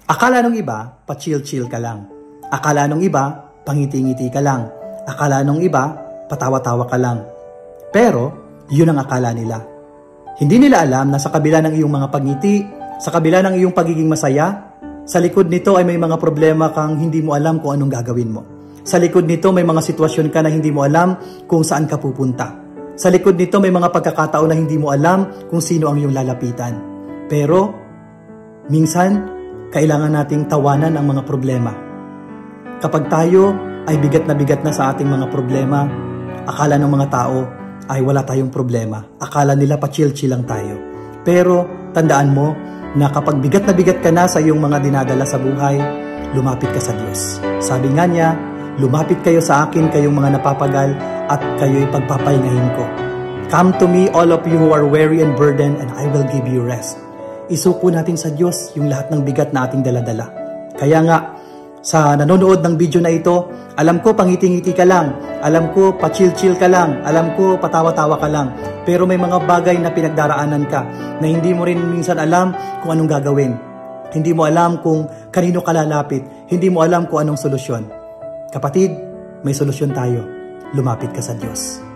Akala nung iba, pa-chill-chill ka lang. Akala nung iba, pangiti-ngiti ka lang. Akala nung iba, patawa-tawa ka lang. Pero, yun ang akala nila. Hindi nila alam na sa kabila ng iyong mga pagngiti, sa kabila ng iyong pagiging masaya, sa likod nito ay may mga problema kang hindi mo alam kung anong gagawin mo. Sa likod nito may mga sitwasyon ka na hindi mo alam kung saan ka pupunta. Sa likod nito may mga pagkakataon na hindi mo alam kung sino ang iyong lalapitan. Pero, minsan, kailangan nating tawanan ang mga problema. Kapag tayo ay bigat na sa ating mga problema, akala ng mga tao ay wala tayong problema. Akala nila pa-chill-chill lang tayo. Pero tandaan mo na kapag bigat ka na sa iyong mga dinadala sa buhay, lumapit ka sa Diyos. Sabi nga niya, lumapit kayo sa akin kayong mga napapagal at kayo'y pagpapahingahin ko. Come to me all of you who are weary and burdened and I will give you rest. Isuko natin sa Diyos yung lahat ng bigat na ating daladala. Kaya nga, sa nanonood ng video na ito, alam ko pangiti-ngiti ka lang, alam ko pa-chill-chill ka lang, alam ko patawa-tawa ka lang, pero may mga bagay na pinagdaraanan ka na hindi mo rin minsan alam kung anong gagawin. Hindi mo alam kung kanino ka lalapit, hindi mo alam kung anong solusyon. Kapatid, may solusyon tayo. Lumapit ka sa Diyos.